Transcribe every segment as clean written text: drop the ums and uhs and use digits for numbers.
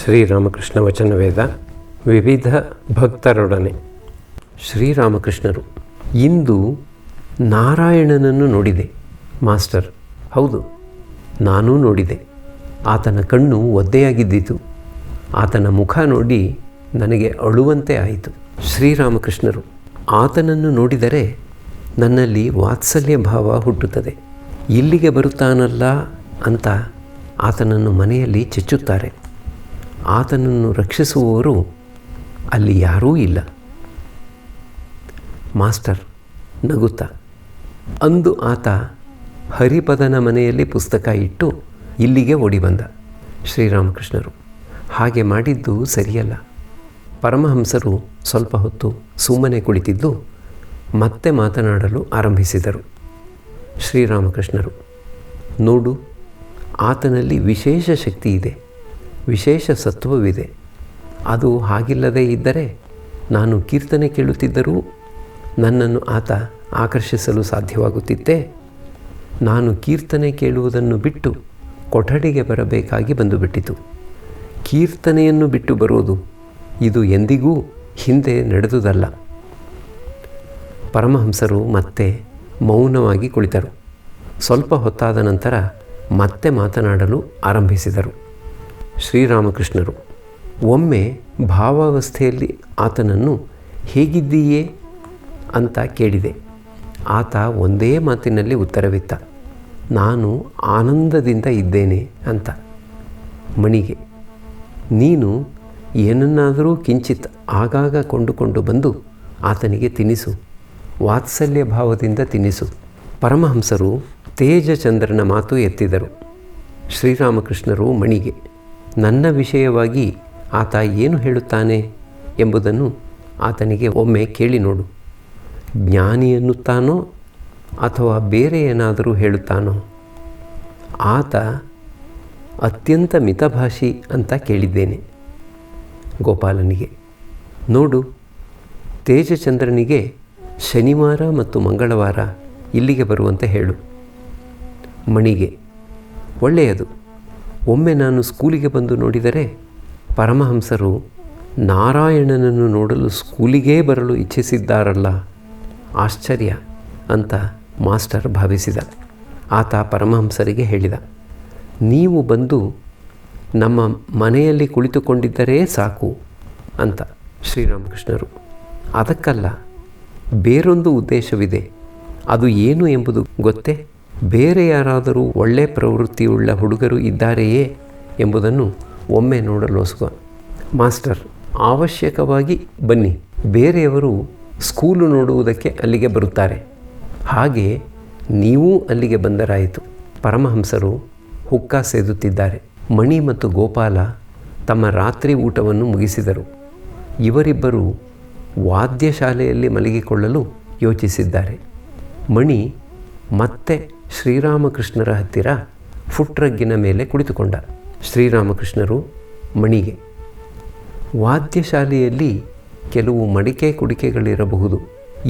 ಶ್ರೀರಾಮಕೃಷ್ಣ ವಚನವೇದ ವಿವಿಧ ಭಕ್ತರೊಡನೆ. ಶ್ರೀರಾಮಕೃಷ್ಣರು: ಇಂದು ನಾರಾಯಣನನ್ನು ನೋಡಿದೆ ಮಾಸ್ಟರ್. ಹೌದು, ನಾನೂ ನೋಡಿದೆ. ಆತನ ಕಣ್ಣು ಒದ್ದೆಯಾಗಿದ್ದಿತು. ಆತನ ಮುಖ ನೋಡಿ ನನಗೆ ಅಳುವಂತೆ ಆಯಿತು. ಶ್ರೀರಾಮಕೃಷ್ಣರು: ಆತನನ್ನು ನೋಡಿದರೆ ನನ್ನಲ್ಲಿ ವಾತ್ಸಲ್ಯ ಭಾವ ಹುಟ್ಟುತ್ತದೆ. ಇಲ್ಲಿಗೆ ಬರುತ್ತಾನಲ್ಲ ಅಂತ ಆತನನ್ನು ಮನೆಯಲ್ಲಿ ಚೆಚ್ಚುತ್ತಾರೆ. ಆತನನ್ನು ರಕ್ಷಿಸುವವರು ಅಲ್ಲಿ ಯಾರೂ ಇಲ್ಲ. ಮಾಸ್ಟರ್ ನಗುತ್ತಾ: ಅಂದು ಆತ ಹರಿಪದನ ಮನೆಯಲ್ಲಿ ಪುಸ್ತಕ ಇಟ್ಟು ಇಲ್ಲಿಗೆ ಓಡಿ ಬಂದ. ಶ್ರೀರಾಮಕೃಷ್ಣರು: ಹಾಗೆ ಮಾಡಿದ್ದು ಸರಿಯಲ್ಲ. ಪರಮಹಂಸರು ಸ್ವಲ್ಪ ಹೊತ್ತು ಸುಮ್ಮನೆ ಕುಳಿತಿದ್ದು ಮತ್ತೆ ಮಾತನಾಡಲು ಆರಂಭಿಸಿದರು. ಶ್ರೀರಾಮಕೃಷ್ಣರು: ನೋಡು, ಆತನಲ್ಲಿ ವಿಶೇಷ ಶಕ್ತಿ ಇದೆ, ವಿಶೇಷ ಸತ್ವವಿದೆ. ಅದು ಹಾಗಿಲ್ಲದೇ ಇದ್ದರೆ ನಾನು ಕೀರ್ತನೆ ಕೇಳುತ್ತಿದ್ದರೂ ನನ್ನನ್ನು ಆತ ಆಕರ್ಷಿಸಲು ಸಾಧ್ಯವಾಗುತ್ತಿತ್ತೆ. ನಾನು ಕೀರ್ತನೆ ಕೇಳುವುದನ್ನು ಬಿಟ್ಟು ಕೊಠಡಿಗೆ ಬರಬೇಕಾಗಿ ಬಂದುಬಿಟ್ಟಿತು. ಕೀರ್ತನೆಯನ್ನು ಬಿಟ್ಟು ಬರೋದು ಇದು ಎಂದಿಗೂ ಹಿಂದೆ ನಡೆದುದಲ್ಲ. ಪರಮಹಂಸರು ಮತ್ತೆ ಮೌನವಾಗಿ ಕುಳಿತರು. ಸ್ವಲ್ಪ ಹೊತ್ತಾದ ನಂತರ ಮತ್ತೆ ಮಾತನಾಡಲು ಆರಂಭಿಸಿದರು. ಶ್ರೀರಾಮಕೃಷ್ಣರು: ಒಮ್ಮೆ ಭಾವಾವಸ್ಥೆಯಲ್ಲಿ ಆತನನ್ನು ಹೇಗಿದ್ದೀಯೇ ಅಂತ ಕೇಳಿದೆ. ಆತ ಒಂದೇ ಮಾತಿನಲ್ಲಿ ಉತ್ತರವಿತ್ತ: ನಾನು ಆನಂದದಿಂದ ಇದ್ದೇನೆ ಅಂತ. ಮಣಿಗೆ: ನೀನು ಏನನ್ನಾದರೂ ಕಿಂಚಿತ್ ಆಗಾಗ ಕೊಂಡುಕೊಂಡು ಬಂದು ಆತನಿಗೆ ತಿನ್ನಿಸು, ವಾತ್ಸಲ್ಯ ಭಾವದಿಂದ ತಿನ್ನಿಸು. ಪರಮಹಂಸರು ತೇಜಚಂದ್ರನ ಮಾತು ಎತ್ತಿದರು. ಶ್ರೀರಾಮಕೃಷ್ಣರು ಮಣಿಗೆ: ನನ್ನ ವಿಷಯವಾಗಿ ಆತ ಏನು ಹೇಳುತ್ತಾನೆ ಎಂಬುದನ್ನು ಆತನಿಗೆ ಒಮ್ಮೆ ಕೇಳಿ ನೋಡು. ಜ್ಞಾನಿ ಎನ್ನುತ್ತಾನೋ ಅಥವಾ ಬೇರೆ ಏನಾದರೂ ಹೇಳುತ್ತಾನೋ? ಆತ ಅತ್ಯಂತ ಮಿತಭಾಷಿ ಅಂತ ಕೇಳಿದ್ದೇನೆ. ಗೋಪಾಲನಿಗೆ: ನೋಡು, ತೇಜಚಂದ್ರನಿಗೆ ಶನಿವಾರ ಮತ್ತು ಮಂಗಳವಾರ ಇಲ್ಲಿಗೆ ಬರುವಂತೆ ಹೇಳು. ಮಣಿಗೆ: ಒಳ್ಳೆಯದು. ಒಮ್ಮೆ ನಾನು ಸ್ಕೂಲಿಗೆ ಬಂದು ನೋಡಿದರೆ ಪರಮಹಂಸರು ನಾರಾಯಣನನ್ನು ನೋಡಲು ಸ್ಕೂಲಿಗೇ ಬರಲು ಇಚ್ಛಿಸಿದ್ದಾರಲ್ಲ, ಆಶ್ಚರ್ಯ ಅಂತ ಮಾಸ್ಟರ್ ಭಾವಿಸಿದ. ಆತ ಪರಮಹಂಸರಿಗೆ ಹೇಳಿದ: ನೀವು ಬಂದು ನಮ್ಮ ಮನೆಯಲ್ಲಿ ಕುಳಿತುಕೊಂಡಿದ್ದರೆ ಸಾಕು ಅಂತ. ಶ್ರೀರಾಮಕೃಷ್ಣರು: ಅದಕ್ಕಲ್ಲ, ಬೇರೊಂದು ಉದ್ದೇಶವಿದೆ. ಅದು ಏನು ಎಂಬುದು ಗೊತ್ತೇ? ಬೇರೆ ಯಾರಾದರೂ ಒಳ್ಳೆ ಪ್ರವೃತ್ತಿಯುಳ್ಳ ಹುಡುಗರು ಇದ್ದಾರೆಯೇ ಎಂಬುದನ್ನು ಒಮ್ಮೆ ನೋಡಲೋಸುಗ. ಮಾಸ್ಟರ್: ಅವಶ್ಯಕವಾಗಿ ಬನ್ನಿ. ಬೇರೆಯವರು ಸ್ಕೂಲು ನೋಡುವುದಕ್ಕೆ ಅಲ್ಲಿಗೆ ಬರುತ್ತಾರೆ. ಹಾಗೆ ನೀವೂ ಅಲ್ಲಿಗೆ ಬಂದರಾಯಿತು. ಪರಮಹಂಸರು ಹುಕ್ಕ ಸೇದುತ್ತಿದ್ದಾರೆ. ಮಣಿ ಮತ್ತು ಗೋಪಾಲ ತಮ್ಮ ರಾತ್ರಿ ಊಟವನ್ನು ಮುಗಿಸಿದರು. ಇವರಿಬ್ಬರು ವಾದ್ಯಶಾಲೆಯಲ್ಲಿ ಮಲಗಿಕೊಳ್ಳಲು ಯೋಚಿಸಿದ್ದಾರೆ. ಮಣಿ ಮತ್ತೆ ಶ್ರೀರಾಮಕೃಷ್ಣರ ಹತ್ತಿರ ಫುಟ್ರಗ್ಗಿನ ಮೇಲೆ ಕುಳಿತುಕೊಂಡ. ಶ್ರೀರಾಮಕೃಷ್ಣರು ಮಣಿಗೆ: ವಾದ್ಯಶಾಲೆಯಲ್ಲಿ ಕೆಲವು ಮಡಿಕೆ ಕುಡಿಕೆಗಳಿರಬಹುದು.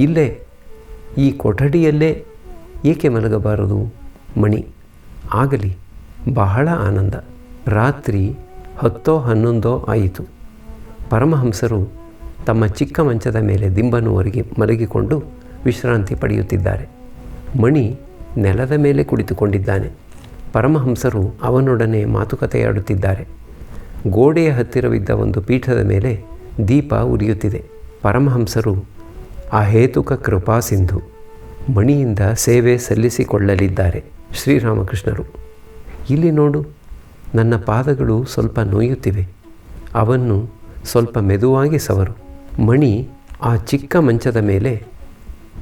ಇಲ್ಲೇ ಈ ಕೊಠಡಿಯಲ್ಲೇ ಏಕೆ ಮಲಗಬಾರದು? ಮಣಿ: ಆಗಲಿ, ಬಹಳ ಆನಂದ. ರಾತ್ರಿ 10-11 ಆಯಿತು. ಪರಮಹಂಸರು ತಮ್ಮ ಚಿಕ್ಕ ಮಂಚದ ಮೇಲೆ ದಿಂಬನ್ನು ಒರಗಿ ಮಲಗಿಕೊಂಡು ವಿಶ್ರಾಂತಿ ಪಡೆಯುತ್ತಿದ್ದಾರೆ. ಮಣಿ ನೆಲದ ಮೇಲೆ ಕುಳಿತುಕೊಂಡಿದ್ದಾನೆ. ಪರಮಹಂಸರು ಅವನೊಡನೆ ಮಾತುಕತೆಯಾಡುತ್ತಿದ್ದಾರೆ. ಗೋಡೆಯ ಹತ್ತಿರವಿದ್ದ ಒಂದು ಪೀಠದ ಮೇಲೆ ದೀಪ ಉರಿಯುತ್ತಿದೆ. ಪರಮಹಂಸರು ಅಹೇತುಕ ಕೃಪಾ ಸಿಂಧು ಮಣಿಯಿಂದ ಸೇವೆ ಸಲ್ಲಿಸಿಕೊಳ್ಳಲಿದ್ದಾರೆ. ಶ್ರೀರಾಮಕೃಷ್ಣರು: ಇಲ್ಲಿ ನೋಡು, ನನ್ನ ಪಾದಗಳು ಸ್ವಲ್ಪ ನೋಯುತ್ತಿವೆ. ಅವನ್ನು ಸ್ವಲ್ಪ ಮೆದುವಾಗಿ ಸವರು. ಮಣಿ ಆ ಚಿಕ್ಕ ಮಂಚದ ಮೇಲೆ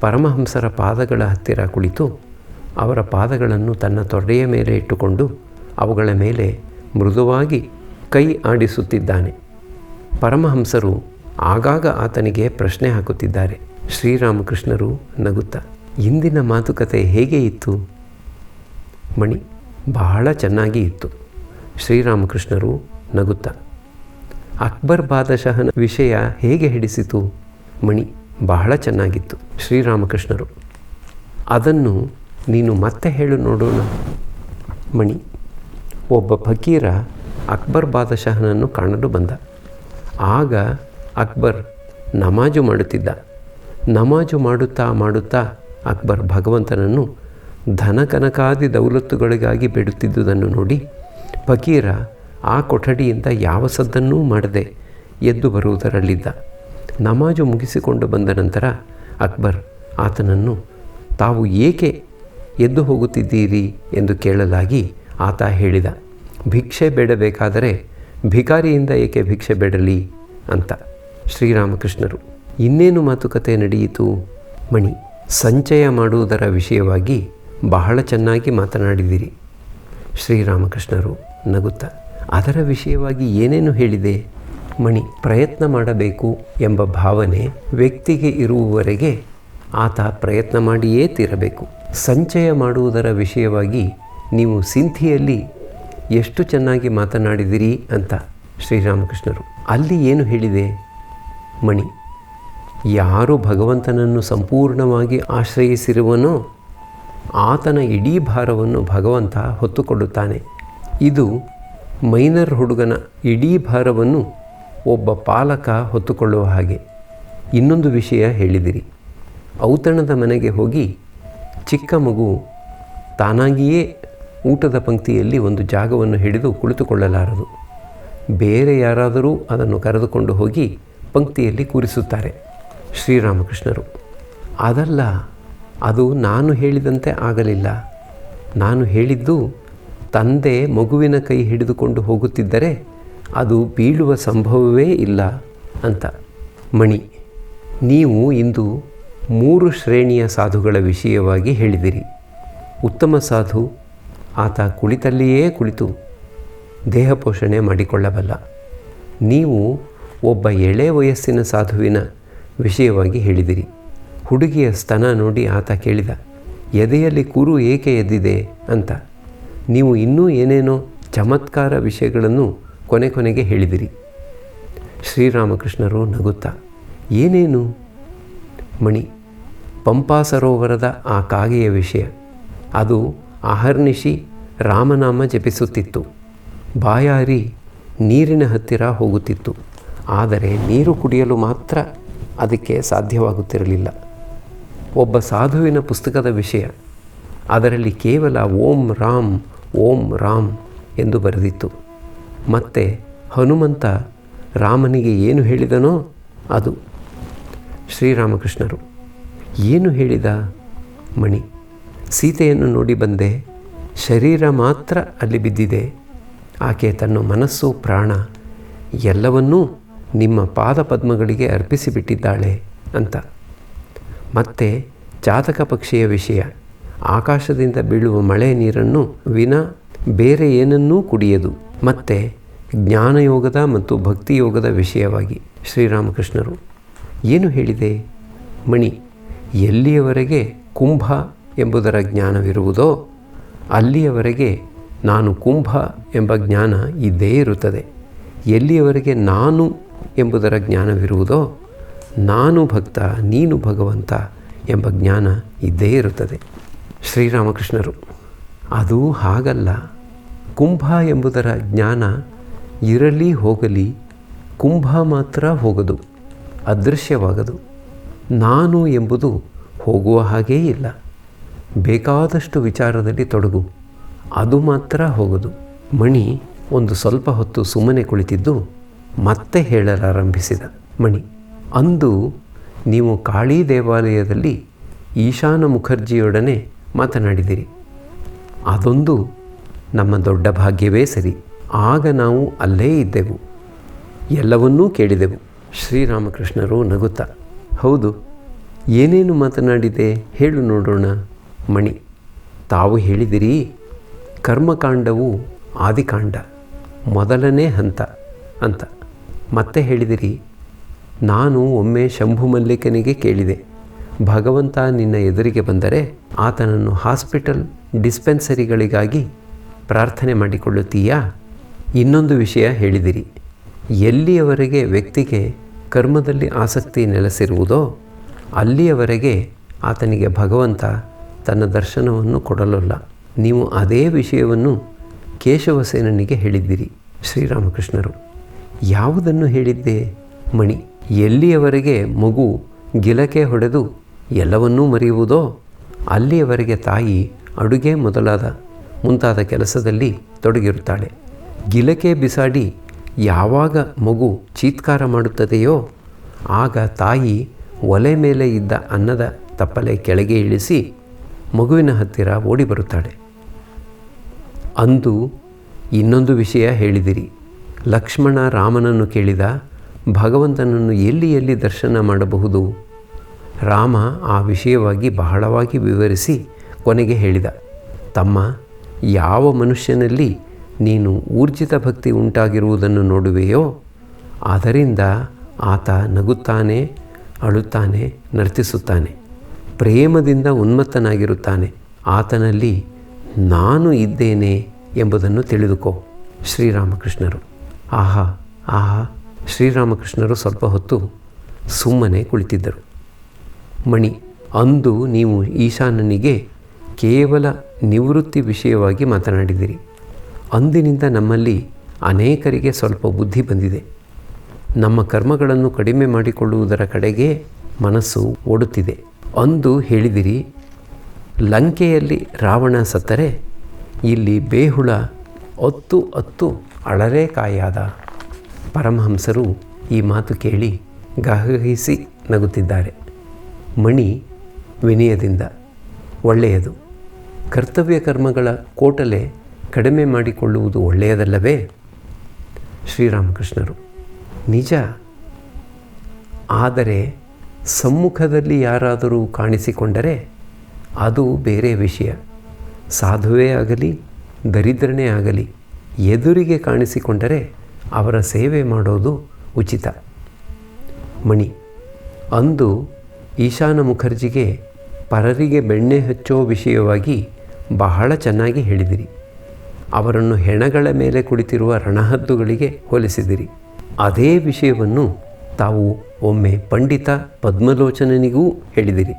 ಪರಮಹಂಸರ ಪಾದಗಳ ಹತ್ತಿರ ಕುಳಿತು ಅವರ ಪಾದಗಳನ್ನು ತನ್ನ ತೊಡೆಯ ಮೇಲೆ ಇಟ್ಟುಕೊಂಡು ಅವುಗಳ ಮೇಲೆ ಮೃದುವಾಗಿ ಕೈ ಆಡಿಸುತ್ತಿದ್ದಾನೆ. ಪರಮಹಂಸರು ಆಗಾಗ ಆತನಿಗೆ ಪ್ರಶ್ನೆ ಹಾಕುತ್ತಿದ್ದಾರೆ. ಶ್ರೀರಾಮಕೃಷ್ಣರು ನಗುತ್ತಾ: ಇಂದಿನ ಮಾತುಕತೆ ಹೇಗೆ ಇತ್ತು? ಮಣಿ: ಬಹಳ ಚೆನ್ನಾಗಿ ಇತ್ತು. ಶ್ರೀರಾಮಕೃಷ್ಣರು ನಗುತ್ತಾ: ಅಕ್ಬರ್ ಬಾದಶಾಹನ ವಿಷಯ ಹೇಗೆ ಹಿಡಿಸಿತು? ಮಣಿ: ಬಹಳ ಚೆನ್ನಾಗಿತ್ತು. ಶ್ರೀರಾಮಕೃಷ್ಣರು: ಅದನ್ನು ನೀನು ಮತ್ತೆ ಹೇಳು ನೋಡೋಣ. ಮಣಿ: ಒಬ್ಬ ಫಕೀರ ಅಕ್ಬರ್ ಬಾದಶಾಹನನ್ನು ಕಾಣಲು ಬಂದ. ಆಗ ಅಕ್ಬರ್ ನಮಾಜು ಮಾಡುತ್ತಿದ್ದ. ನಮಾಜು ಮಾಡುತ್ತಾ ಅಕ್ಬರ್ ಭಗವಂತನನ್ನು ಧನಕನಕಾದಿ ದೌಲತ್ತುಗಳಿಗಾಗಿ ಬೇಡುತ್ತಿದ್ದುದನ್ನು ನೋಡಿ ಫಕೀರ ಆ ಕೊಠಡಿಯಿಂದ ಯಾವ ಸದ್ದನ್ನೂ ಮಾಡದೆ ಎದ್ದು ಬರುವುದರಲ್ಲಿದ್ದ. ನಮಾಜು ಮುಗಿಸಿಕೊಂಡು ಬಂದ ನಂತರ ಅಕ್ಬರ್ ಆತನನ್ನು ತಾವು ಏಕೆ ಎದ್ದು ಹೋಗುತ್ತಿದ್ದೀರಿ ಎಂದು ಕೇಳಲಾಗಿ ಆತ ಹೇಳಿದ, ಭಿಕ್ಷೆ ಬೇಡಬೇಕಾದರೆ ಭಿಕಾರಿಯಿಂದ ಏಕೆ ಭಿಕ್ಷೆ ಬೇಡಲಿ ಅಂತ. ಶ್ರೀರಾಮಕೃಷ್ಣರು, ಇನ್ನೇನು ಮಾತುಕತೆ ನಡೆಯಿತು? ಮಣಿ, ಸಂಚಯ ಮಾಡುವುದರ ವಿಷಯವಾಗಿ ಬಹಳ ಚೆನ್ನಾಗಿ ಮಾತನಾಡಿದಿರಿ. ಶ್ರೀರಾಮಕೃಷ್ಣರು ನಗುತ್ತಾ, ಅದರ ವಿಷಯವಾಗಿ ಏನೇನು ಹೇಳಿದೆ? ಮಣಿ, ಪ್ರಯತ್ನ ಮಾಡಬೇಕು ಎಂಬ ಭಾವನೆ ವ್ಯಕ್ತಿಗೆ ಇರುವವರೆಗೆ ಆತ ಪ್ರಯತ್ನ ಮಾಡಿಯೇ ತೀರಬೇಕು. ಸಂಚಯ ಮಾಡುವುದರ ವಿಷಯವಾಗಿ ನೀವು ಸಿಂಧಿಯಲ್ಲಿ ಎಷ್ಟು ಚೆನ್ನಾಗಿ ಮಾತನಾಡಿದಿರಿ ಅಂತ. ಶ್ರೀರಾಮಕೃಷ್ಣರು, ಅಲ್ಲಿ ಏನು ಹೇಳಿದೆ? ಮಣಿ, ಯಾರು ಭಗವಂತನನ್ನು ಸಂಪೂರ್ಣವಾಗಿ ಆಶ್ರಯಿಸಿರುವನೋ ಆತನ ಇಡೀ ಭಾರವನ್ನು ಭಗವಂತ ಹೊತ್ತುಕೊಳ್ಳುತ್ತಾನೆ. ಇದು ಮೈನರ್ ಹುಡುಗನ ಇಡೀ ಭಾರವನ್ನು ಒಬ್ಬ ಪಾಲಕ ಹೊತ್ತುಕೊಳ್ಳುವ ಹಾಗೆ. ಇನ್ನೊಂದು ವಿಷಯ ಹೇಳಿದಿರಿ. ಔತಣದ ಮನೆಗೆ ಹೋಗಿ ಚಿಕ್ಕ ಮಗು ತಾನಾಗಿಯೇ ಊಟದ ಪಂಕ್ತಿಯಲ್ಲಿ ಒಂದು ಜಾಗವನ್ನು ಹಿಡಿದು ಕುಳಿತುಕೊಳ್ಳಲಾರದು. ಬೇರೆ ಯಾರಾದರೂ ಅದನ್ನು ಕರೆದುಕೊಂಡು ಹೋಗಿ ಪಂಕ್ತಿಯಲ್ಲಿ ಕೂರಿಸುತ್ತಾರೆ. ಶ್ರೀರಾಮಕೃಷ್ಣರು, ಅದಲ್ಲ, ಅದು ನಾನು ಹೇಳಿದಂತೆ ಆಗಲಿಲ್ಲ. ನಾನು ಹೇಳಿದ್ದು ತಂದೆ ಮಗುವಿನ ಕೈ ಹಿಡಿದುಕೊಂಡು ಹೋಗುತ್ತಿದ್ದರೆ ಅದು ಬೀಳುವ ಸಂಭವವೇ ಇಲ್ಲ ಅಂತ. ಮಣಿ, ನೀವು ಇಂದು 3 ಶ್ರೇಣಿಯ ಸಾಧುಗಳ ವಿಷಯವಾಗಿ ಹೇಳಿದಿರಿ. ಉತ್ತಮ ಸಾಧು, ಆತ ಕುಳಿತಲ್ಲಿಯೇ ಕುಳಿತು ದೇಹ ಪೋಷಣೆ ಮಾಡಿಕೊಳ್ಳಬಲ್ಲ. ನೀವು ಒಬ್ಬ ಎಳೆ ವಯಸ್ಸಿನ ಸಾಧುವಿನ ವಿಷಯವಾಗಿ ಹೇಳಿದಿರಿ. ಹುಡುಗಿಯ ಸ್ತನ ನೋಡಿ ಆತ ಕೇಳಿದ, ಎದೆಯಲ್ಲಿ ಕುರು ಏಕೆ ಎದ್ದಿದೆ ಅಂತ. ನೀವು ಇನ್ನೂ ಏನೇನೋ ಚಮತ್ಕಾರ ವಿಷಯಗಳನ್ನು ಕೊನೆಗೆ ಹೇಳಿದಿರಿ. ಶ್ರೀರಾಮಕೃಷ್ಣರು ನಗುತ್ತಾ, ಏನೇನು? ಮಣಿ, ಪಂಪಾ ಸರೋವರದ ಆ ಕಾಗೆಯ ವಿಷಯ. ಅದು ಅಹರ್ನಿಶಿ ರಾಮನಾಮ ಜಪಿಸುತ್ತಿತ್ತು. ಬಾಯಾರಿ ನೀರಿನ ಹತ್ತಿರ ಹೋಗುತ್ತಿತ್ತು. ಆದರೆ ನೀರು ಕುಡಿಯಲು ಮಾತ್ರ ಅದಕ್ಕೆ ಸಾಧ್ಯವಾಗುತ್ತಿರಲಿಲ್ಲ. ಒಬ್ಬ ಸಾಧುವಿನ ಪುಸ್ತಕದ ವಿಷಯ. ಅದರಲ್ಲಿ ಕೇವಲ ಓಂ ರಾಮ್ ಎಂದು ಬರೆದಿತ್ತು. ಮತ್ತು ಹನುಮಂತ ರಾಮನಿಗೆ ಏನು ಹೇಳಿದನೋ ಅದು. ಶ್ರೀರಾಮಕೃಷ್ಣರು, ಏನು ಹೇಳಿದ? ಮಣಿ, ಸೀತೆಯನ್ನು ನೋಡಿ ಬಂದೆ. ಶರೀರ ಮಾತ್ರ ಅಲ್ಲಿ ಬಿದ್ದಿದೆ. ಆಕೆ ತನ್ನ ಮನಸ್ಸು ಪ್ರಾಣ ಎಲ್ಲವನ್ನೂ ನಿಮ್ಮ ಪಾದಪದ್ಮಗಳಿಗೆ ಅರ್ಪಿಸಿಬಿಟ್ಟಿದ್ದಾಳೆ ಅಂತ. ಮತ್ತು ಚಾತಕ ಪಕ್ಷಿಯ ವಿಷಯ. ಆಕಾಶದಿಂದ ಬೀಳುವ ಮಳೆ ನೀರನ್ನು ವಿನಾ ಬೇರೆ ಏನನ್ನೂ ಕುಡಿಯದು. ಮತ್ತು ಜ್ಞಾನಯೋಗದ ಮತ್ತು ಭಕ್ತಿಯೋಗದ ವಿಷಯವಾಗಿ. ಶ್ರೀರಾಮಕೃಷ್ಣರು, ಏನು ಹೇಳಿದೆ? ಮಣಿ, ಎಲ್ಲಿಯವರೆಗೆ ಕುಂಭ ಎಂಬುದರ ಜ್ಞಾನವಿರುವುದೋ ಅಲ್ಲಿಯವರೆಗೆ ನಾನು ಕುಂಭ ಎಂಬ ಜ್ಞಾನ ಇದ್ದೇ ಇರುತ್ತದೆ. ಎಲ್ಲಿಯವರೆಗೆ ನಾನು ಎಂಬುದರ ಜ್ಞಾನವಿರುವುದೋ ನಾನು ಭಕ್ತ ನೀನು ಭಗವಂತ ಎಂಬ ಜ್ಞಾನ ಇದ್ದೇ ಇರುತ್ತದೆ. ಶ್ರೀರಾಮಕೃಷ್ಣರು, ಅದು ಹಾಗಲ್ಲ. ಕುಂಭ ಎಂಬುದರ ಜ್ಞಾನ ಇರಲಿ ಹೋಗಲಿ, ಕುಂಭ ಮಾತ್ರ ಹೋಗದು, ಅದೃಶ್ಯವಾಗದು. ನಾನು ಎಂಬುದು ಹೋಗುವ ಹಾಗೇ ಇಲ್ಲ. ಬೇಕಾದಷ್ಟು ವಿಚಾರದಲ್ಲಿ ತೊಡಗು, ಅದು ಮಾತ್ರ ಹೋಗದು. ಮಣಿ ಒಂದು ಸ್ವಲ್ಪ ಹೊತ್ತು ಸುಮ್ಮನೆ ಕುಳಿತಿದ್ದು ಮತ್ತೆ ಹೇಳಲಾರಂಭಿಸಿದ. ಮಣಿ, ಅಂದು ನೀವು ಕಾಳಿ ದೇವಾಲಯದಲ್ಲಿ ಈಶಾನ ಮುಖರ್ಜಿಯೊಡನೆ ಮಾತನಾಡಿದಿರಿ. ಅದೊಂದು ನಮ್ಮ ದೊಡ್ಡ ಭಾಗ್ಯವೇ ಸರಿ. ಆಗ ನಾವು ಅಲ್ಲೇ ಇದ್ದೆವು, ಎಲ್ಲವನ್ನೂ ಕೇಳಿದೆವು. ಶ್ರೀರಾಮಕೃಷ್ಣರು ನಗುತ್ತಾ, ಹೌದು, ಏನೇನು ಮಾತನಾಡಿದೆ ಹೇಳು ನೋಡೋಣ. ಮಣಿ, ತಾವು ಹೇಳಿದಿರಿ ಕರ್ಮಕಾಂಡವು ಆದಿಕಾಂಡ, ಮೊದಲನೇ ಹಂತ ಅಂತ. ಮತ್ತೆ ಹೇಳಿದಿರಿ, ನಾನು ಒಮ್ಮೆ ಶಂಭು ಮಲ್ಲಿಕನಿಗೆ ಕೇಳಿದೆ, ಭಗವಂತ ನಿನ್ನ ಎದುರಿಗೆ ಬಂದರೆ ಆತನನ್ನು ಹಾಸ್ಪಿಟಲ್ ಡಿಸ್ಪೆನ್ಸರಿಗಳಿಗಾಗಿ ಪ್ರಾರ್ಥನೆ ಮಾಡಿಕೊಳ್ಳುತ್ತೀಯಾ? ಇನ್ನೊಂದು ವಿಷಯ ಹೇಳಿದಿರಿ, ಎಲ್ಲಿಯವರೆಗೆ ವ್ಯಕ್ತಿಗೆ ಕರ್ಮದಲ್ಲಿ ಆಸಕ್ತಿ ನೆಲೆಸಿರುವುದೋ ಅಲ್ಲಿಯವರೆಗೆ ಆತನಿಗೆ ಭಗವಂತ ತನ್ನ ದರ್ಶನವನ್ನು ಕೊಡಲಲ್ಲ. ನೀವು ಅದೇ ವಿಷಯವನ್ನು ಕೇಶವಸೇನನಿಗೆ ಹೇಳಿದ್ದೀರಿ. ಶ್ರೀರಾಮಕೃಷ್ಣರು: ಯಾವುದನ್ನು ಹೇಳಿದ್ದೆ ಮಣಿ? ಎಲ್ಲಿಯವರೆಗೆ ಮಗು ಗಿಲಕೆ ಹೊಡೆದು ಎಲ್ಲವನ್ನೂ ಮರೆಯುವುದೋ ಅಲ್ಲಿಯವರೆಗೆ ತಾಯಿ ಅಡುಗೆ ಮುಂತಾದ ಕೆಲಸದಲ್ಲಿ ತೊಡಗಿರುತ್ತಾಳೆ. ಗಿಲಕೆ ಬಿಸಾಡಿ ಯಾವಾಗ ಮಗು ಚೀತ್ಕಾರ ಮಾಡುತ್ತದೆಯೋ ಆಗ ತಾಯಿ ಒಲೆ ಮೇಲೆ ಇದ್ದ ಅನ್ನದ ತಪ್ಪಲೆ ಕೆಳಗೆ ಇಳಿಸಿ ಮಗುವಿನ ಹತ್ತಿರ ಓಡಿ ಬರುತ್ತಾಳೆ. ಅಂದು ಇನ್ನೊಂದು ವಿಷಯ ಹೇಳಿದಿರಿ. ಲಕ್ಷ್ಮಣ ರಾಮನನ್ನು ಕೇಳಿದ, ಭಗವಂತನನ್ನು ಎಲ್ಲಿ ದರ್ಶನ ಮಾಡಬಹುದು? ರಾಮ ಆ ವಿಷಯವಾಗಿ ಬಹಳವಾಗಿ ವಿವರಿಸಿ ಕೊನೆಗೆ ಹೇಳಿದ, ತಮ್ಮ, ಯಾವ ಮನುಷ್ಯನಲ್ಲಿ ನೀನು ಊರ್ಜಿತ ಭಕ್ತಿ ಉಂಟಾಗಿರುವುದನ್ನು ನೋಡುವೆಯೋ ಅದರಿಂದ ಆತ ನಗುತ್ತಾನೆ, ಅಳುತ್ತಾನೆ, ನರ್ತಿಸುತ್ತಾನೆ, ಪ್ರೇಮದಿಂದ ಉನ್ಮತ್ತನಾಗಿರುತ್ತಾನೆ. ಆತನಲ್ಲಿ ನಾನು ಇದ್ದೇನೆ ಎಂಬುದನ್ನು ತಿಳಿದುಕೋ. ಶ್ರೀರಾಮಕೃಷ್ಣರು: ಆಹಾ ಆಹಾ. ಶ್ರೀರಾಮಕೃಷ್ಣರು ಸ್ವಲ್ಪ ಹೊತ್ತು ಸುಮ್ಮನೆ ಕುಳಿತಿದ್ದರು. ಮಣಿ: ಅಂದು ನೀವು ಈಶಾನನಿಗೆ ಕೇವಲ ನಿವೃತ್ತಿ ವಿಷಯವಾಗಿ ಮಾತನಾಡಿದಿರಿ. ಅಂದಿನಿಂದ ನಮ್ಮಲ್ಲಿ ಅನೇಕರಿಗೆ ಸ್ವಲ್ಪ ಬುದ್ಧಿ ಬಂದಿದೆ. ನಮ್ಮ ಕರ್ಮಗಳನ್ನು ಕಡಿಮೆ ಮಾಡಿಕೊಳ್ಳುವುದರ ಕಡೆಗೆ ಮನಸ್ಸು ಓಡುತ್ತಿದೆ. ಅಂದು ಹೇಳಿದಿರಿ, ಲಂಕೆಯಲ್ಲಿ ರಾವಣ ಸತ್ತರೆ ಇಲ್ಲಿ ಬೇಹುಳ ಅತ್ತು ಅಳರೇ ಕಾಯಾದ. ಪರಮಹಂಸರು ಈ ಮಾತು ಕೇಳಿ ಗಹಗಹಿಸಿ ನಗುತ್ತಿದ್ದಾರೆ. ಮಣಿ ವಿನಯದಿಂದ: ಒಳ್ಳೆಯದು. ಕರ್ತವ್ಯ ಕರ್ಮಗಳ ಕೋಟಲೆ ಕಡಿಮೆ ಮಾಡಿಕೊಳ್ಳುವುದು ಒಳ್ಳೆಯದಲ್ಲವೇ? ಶ್ರೀರಾಮಕೃಷ್ಣರು: ನಿಜ. ಆದರೆ ಸಮ್ಮುಖದಲ್ಲಿ ಯಾರಾದರೂ ಕಾಣಿಸಿಕೊಂಡರೆ ಅದು ಬೇರೆ ವಿಷಯ. ಸಾಧುವೇ ಆಗಲಿ ದರಿದ್ರನೇ ಆಗಲಿ ಎದುರಿಗೆ ಕಾಣಿಸಿಕೊಂಡರೆ ಅವರ ಸೇವೆ ಮಾಡೋದು ಉಚಿತ. ಮಣಿ: ಅಂದು ಈಶಾನ ಮುಖರ್ಜಿಗೆ ಪರರಿಗೆ ಬೆಣ್ಣೆ ಹಚ್ಚೋ ವಿಷಯವಾಗಿ ಬಹಳ ಚೆನ್ನಾಗಿ ಹೇಳಿದಿರಿ. ಅವರನ್ನು ಹೆಣಗಳ ಮೇಲೆ ಕುಳಿತಿರುವ ರಣಹದ್ದುಗಳಿಗೆ ಹೋಲಿಸಿದಿರಿ. ಅದೇ ವಿಷಯವನ್ನು ತಾವು ಒಮ್ಮೆ ಪಂಡಿತ ಪದ್ಮಲೋಚನನಿಗೂ ಹೇಳಿದಿರಿ.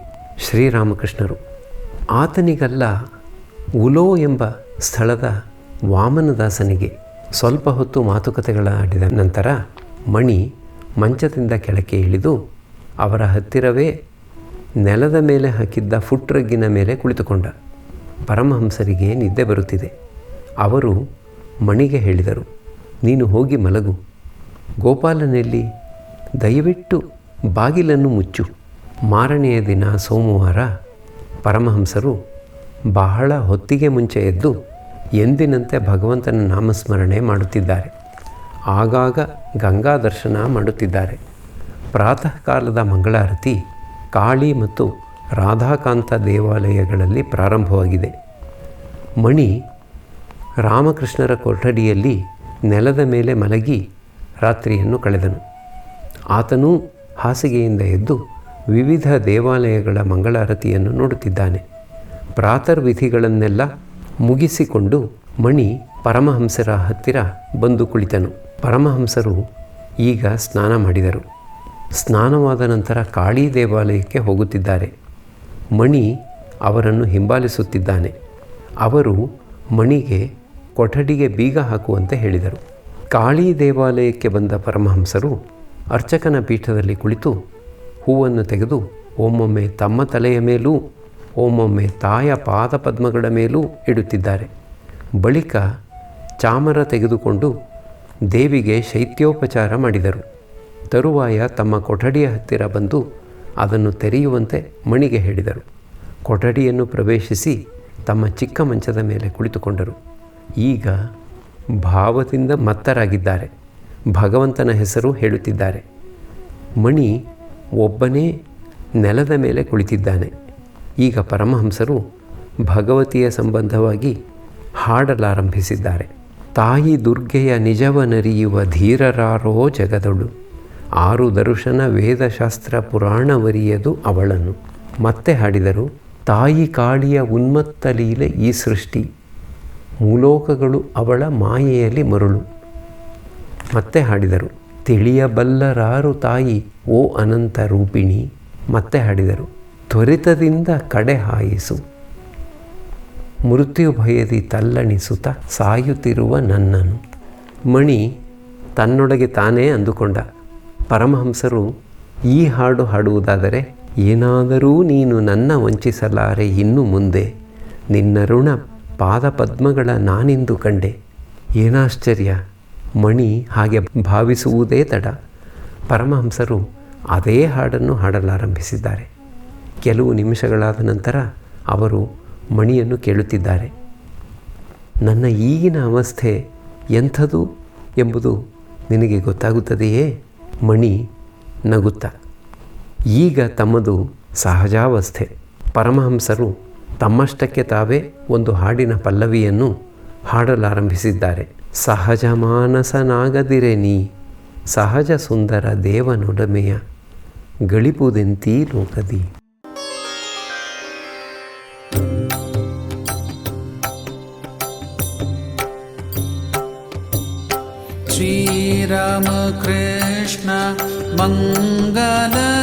ಶ್ರೀರಾಮಕೃಷ್ಣರು: ಆತನಿಗಲ್ಲ, ಉಲೋ ಎಂಬ ಸ್ಥಳದ ವಾಮನದಾಸನಿಗೆ. ಸ್ವಲ್ಪ ಹೊತ್ತು ಮಾತುಕತೆಗಳಾಡಿದ ನಂತರ ಮಣಿ ಮಂಚದಿಂದ ಕೆಳಕ್ಕೆ ಇಳಿದು ಅವರ ಹತ್ತಿರವೇ ನೆಲದ ಮೇಲೆ ಹಾಕಿದ್ದ ಫುಟ್ರಗ್ಗಿನ ಮೇಲೆ ಕುಳಿತುಕೊಂಡ. ಪರಮಹಂಸರಿಗೆ ನಿದ್ದೆ ಬರುತ್ತಿದೆ. ಅವರು ಮಣಿಗೆ ಹೇಳಿದರು, ನೀನು ಹೋಗಿ ಮಲಗು. ಗೋಪಾಲನಲ್ಲಿ ದಯವಿಟ್ಟು ಬಾಗಿಲನ್ನು ಮುಚ್ಚು. ಮಾರನೆಯ ದಿನ ಸೋಮವಾರ ಪರಮಹಂಸರು ಬಹಳ ಹೊತ್ತಿಗೆ ಮುಂಚೆ ಎದ್ದು ಎಂದಿನಂತೆ ಭಗವಂತನ ನಾಮಸ್ಮರಣೆ ಮಾಡುತ್ತಿದ್ದಾರೆ. ಆಗಾಗ ಗಂಗಾ ದರ್ಶನ ಮಾಡುತ್ತಿದ್ದಾರೆ. ಪ್ರಾತಃ ಕಾಲದ ಮಂಗಳಾರತಿ ಕಾಳಿ ಮತ್ತು ರಾಧಾಕಾಂತ ದೇವಾಲಯಗಳಲ್ಲಿ ಪ್ರಾರಂಭವಾಗಿದೆ. ಮಣಿ ರಾಮಕೃಷ್ಣರ ಕೊಠಡಿಯಲ್ಲಿ ನೆಲದ ಮೇಲೆ ಮಲಗಿ ರಾತ್ರಿಯನ್ನು ಕಳೆದನು. ಆತನೂ ಹಾಸಿಗೆಯಿಂದ ಎದ್ದು ವಿವಿಧ ದೇವಾಲಯಗಳ ಮಂಗಳಾರತಿಯನ್ನು ನೋಡುತ್ತಿದ್ದಾನೆ. ಪ್ರಾತರ್ವಿಧಿಗಳನ್ನೆಲ್ಲ ಮುಗಿಸಿಕೊಂಡು ಮಣಿ ಪರಮಹಂಸರ ಹತ್ತಿರ ಬಂದು ಕುಳಿತನು. ಪರಮಹಂಸರು ಈಗ ಸ್ನಾನ ಮಾಡಿದರು. ಸ್ನಾನವಾದ ನಂತರ ಕಾಳಿ ದೇವಾಲಯಕ್ಕೆ ಹೋಗುತ್ತಿದ್ದಾರೆ. ಮಣಿ ಅವರನ್ನು ಹಿಂಬಾಲಿಸುತ್ತಿದ್ದಾನೆ. ಅವರು ಮಣಿಗೆ ಕೊಠಡಿಗೆ ಬೀಗ ಹಾಕುವಂತೆ ಹೇಳಿದರು. ಕಾಳಿ ದೇವಾಲಯಕ್ಕೆ ಬಂದ ಪರಮಹಂಸರು ಅರ್ಚಕನ ಪೀಠದಲ್ಲಿ ಕುಳಿತು ಹೂವನ್ನು ತೆಗೆದು ಒಮ್ಮೊಮ್ಮೆ ತಮ್ಮ ತಲೆಯ ಮೇಲೂ ಒಮ್ಮೊಮ್ಮೆ ತಾಯ ಪಾದಪದ್ಮಗಳ ಮೇಲೂ ಇಡುತ್ತಿದ್ದಾರೆ. ಬಳಿಕ ಚಾಮರ ತೆಗೆದುಕೊಂಡು ದೇವಿಗೆ ಶೈತ್ಯೋಪಚಾರ ಮಾಡಿದರು. ತರುವಾಯ ತಮ್ಮ ಕೊಠಡಿಯ ಹತ್ತಿರ ಬಂದು ಅದನ್ನು ತೆರೆಯುವಂತೆ ಮಣಿಗೆ ಹೇಳಿದರು. ಕೊಠಡಿಯನ್ನು ಪ್ರವೇಶಿಸಿ ತಮ್ಮ ಚಿಕ್ಕ ಮಂಚದ ಮೇಲೆ ಕುಳಿತುಕೊಂಡರು. ಈಗ ಭಾವದಿಂದ ಮತ್ತರಾಗಿದ್ದಾರೆ. ಭಗವಂತನ ಹೆಸರು ಹೇಳುತ್ತಿದ್ದಾರೆ. ಮಣಿ ಒಬ್ಬನೇ ನೆಲದ ಮೇಲೆ ಕುಳಿತಿದ್ದಾನೆ. ಈಗ ಪರಮಹಂಸರು ಭಗವತಿಯ ಸಂಬಂಧವಾಗಿ ಹಾಡಲಾರಂಭಿಸಿದ್ದಾರೆ. ತಾಯಿ ದುರ್ಗೆಯ ನಿಜವನರಿಯುವ ಧೀರರಾರೋ ಜಗದೊಳು, ಆರು ದರುಶನ ವೇದಶಾಸ್ತ್ರ ಪುರಾಣವರಿಯದು ಅವಳನ್ನು. ಮತ್ತೆ ಹಾಡಿದರು. ತಾಯಿ ಕಾಳಿಯ ಉನ್ಮತ್ತ ಲೀಲೆ ಈ ಸೃಷ್ಟಿ, ಮೂಲೋಕಗಳು ಅವಳ ಮಾಯೆಯಲ್ಲಿ ಮರುಳು. ಮತ್ತೆ ಹಾಡಿದರು. ತಿಳಿಯಬಲ್ಲರಾರು ತಾಯಿ ಓ ಅನಂತ ರೂಪಿಣಿ. ಮತ್ತೆ ಹಾಡಿದರು. ತ್ವರಿತದಿಂದ ಕಡೆ ಹಾಯಿಸು, ಮೃತ್ಯು ಭಯದಿ ತಲ್ಲಣಿಸುತ್ತ ಸಾಯುತ್ತಿರುವ ನನ್ನನು. ಮಣಿ ತನ್ನೊಳಗೆ ತಾನೇ ಅಂದುಕೊಂಡ, ಪರಮಹಂಸರು ಈ ಹಾಡು ಹಾಡುವುದಾದರೆ, ಏನಾದರೂ ನೀನು ನನ್ನ ವಂಚಿಸಲಾರೆ ಇನ್ನು ಮುಂದೆ, ನಿನ್ನರುಣ ಪಾದಪದ್ಮಗಳ ನಾನಿಂದು ಕಂಡೆ. ಏನಾಶ್ಚರ್ಯ, ಮಣಿ ಹಾಗೆ ಭಾವಿಸುವುದೇ ತಡ. ಪರಮಹಂಸರು ಅದೇ ಹಾಡನ್ನು ಹಾಡಲಾರಂಭಿಸಿದ್ದಾರೆ. ಕೆಲವು ನಿಮಿಷಗಳಾದ ನಂತರ ಅವರು ಮಣಿಯನ್ನು ಕೇಳುತ್ತಿದ್ದಾರೆ. ನನ್ನ ಈಗಿನ ಅವಸ್ಥೆ ಎಂಥದು ಎಂಬುದು ನಿನಗೆ ಗೊತ್ತಾಗುತ್ತದೆಯೇ? ಮಣಿ ನಗುತ್ತ, ಈಗ ತಮ್ಮದು ಸಹಜಾವಸ್ಥೆ. ಪರಮಹಂಸರು ತಮ್ಮಷ್ಟಕ್ಕೆ ತಾವೇ ಒಂದು ಹಾಡಿನ ಪಲ್ಲವಿಯನ್ನು ಹಾಡಲಾರಂಭಿಸಿದ್ದಾರೆ. ಸಹಜ ಮಾನಸನಾಗದಿರೆ ನೀ, ಸಹಜ ಸುಂದರ ದೇವನೊಡಮೆಯ ಗಳಿಪುದೆಂತೀ ಲೋಕದಿ. ಶ್ರೀರಾಮ ಕೃಷ್ಣ ಮಂಗಲಕಾರಿ,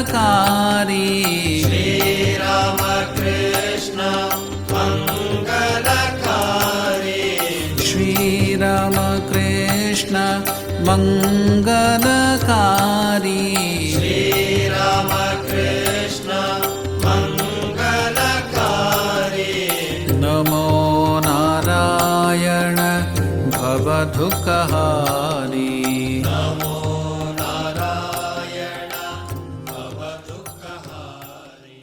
ಶ್ರೀರಾಮ ಕೃಷ್ಣ ಮಂಗಲಕಾರಿ, ಶ್ರೀರಾಮ ಕೃಷ್ಣ ಮಂಗಲಕಾರಿ, ಶ್ರೀರಾಮ ಕೃಷ್ಣ ಮಂಗಲಕಾರಿ. ನಮೋ ನಾರಾಯಣ ಭವದುಃಖಹಾರಿ.